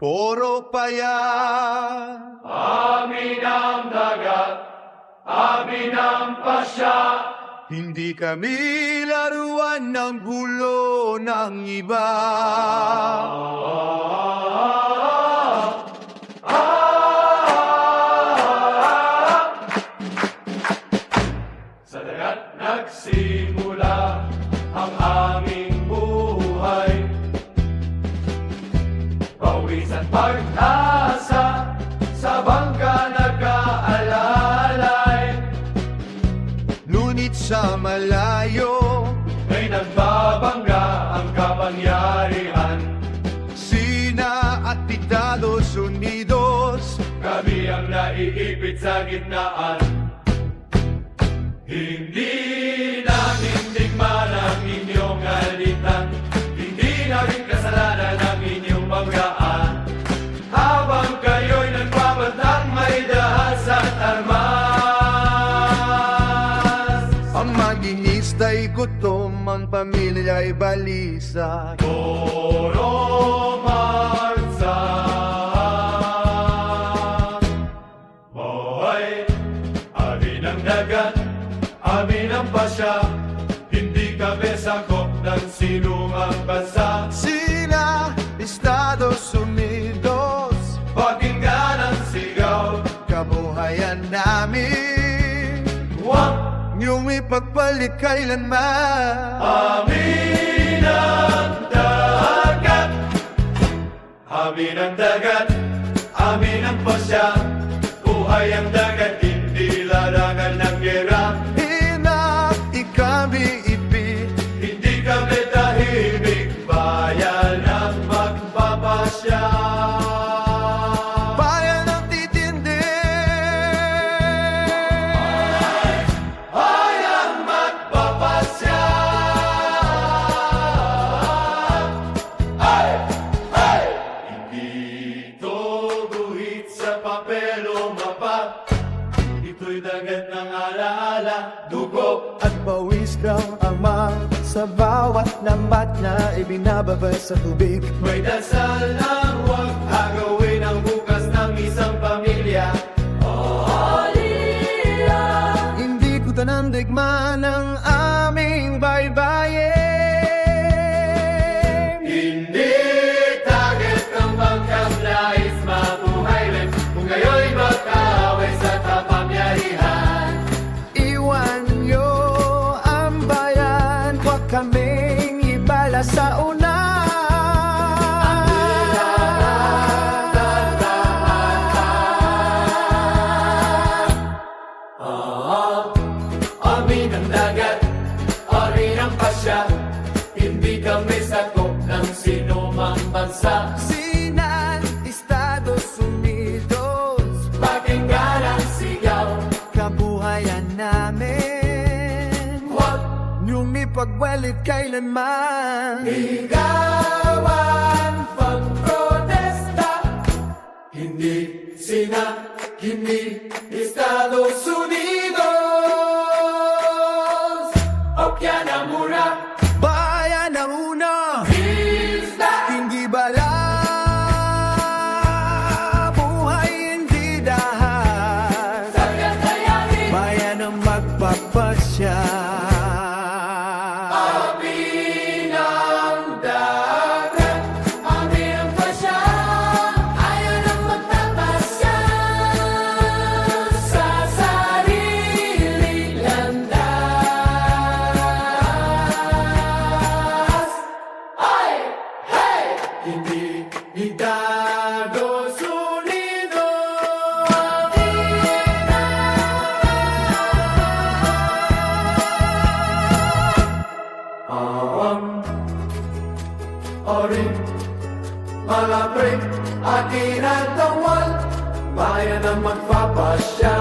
Puro payat. Amin ang dagat, amin ang pasya. Hindi kami laruan ng gulo ng iba. Sa dagat nagsimula ang aming buhay. Pawis at pag-asa sa bangka nag-aalalay. Ngunit sa malayo, May nagbabangga ang kapangyarihan. Sina at Estados Unidos, Kami ang naiipit sa gitnaan. Hindi namin digman ang inyong alitan. Hindi namin kasalanan ang inyong banggaan. Habang kayo'y nagpapatang may dahas at armas. ang mag-iista'y gutom, ang pamilya'y balisa. Puro marsa. Boy, amin ang dagat, amin ang pasya. Hindi kami sakop ng sinumang bansa. Sina Estados Unidos, Pakinggan ang sigaw, kabuhayan namin, huwag niyong ipagpalit kailanman. amin ang dagat, amin ang dagat, amin ang pasya. Buhay ang dagat, hindi larangan ng gera. Hinap ikami ibig, Hindi kami tahimik, bayan ang magpapasya. bayan ang titindi. Bayang magpapasya. Ay! Ay! Hindi ito guhit sa papel o mapa. Ito'y dagat ng alaala, dugo. At pawis daw ama sa bawat lambat na ibinababa sa tubig. May dasal na huwag agawin ang bukas ng isang pamilya. Hindi ko tanandigman ang aming baybayin. Hindi target ng bangkang nais mabuhay rin. Kung kayo'y magkaaway sa kapangyarihan. Iwan niyo ang bayan, huwag kaming ibala sa una. Amin ang dagat, amin ang pasya. Hindi kami sakop ng sinumang bansa. Sinan Estados Unidos, Pakinggan ang sigaw, kabuhayan namin, huwag niyong ipagwalit kailanman. ligawan pag-protesta. Hindi sina, hindi Estados Unidos. Okyanamura, Bayan ang una, isla. hindi bala, buhay hindi dahas, Sa kakayanin, bayan ang magpapasya. amin ang dagat, amin ang pasya. Ayaw nang magpapasya sa sariling landas. Ay! Hey! Hindi Estados Unidos. Orin, malapit, akin ang tawal, bayan ang magpapasya.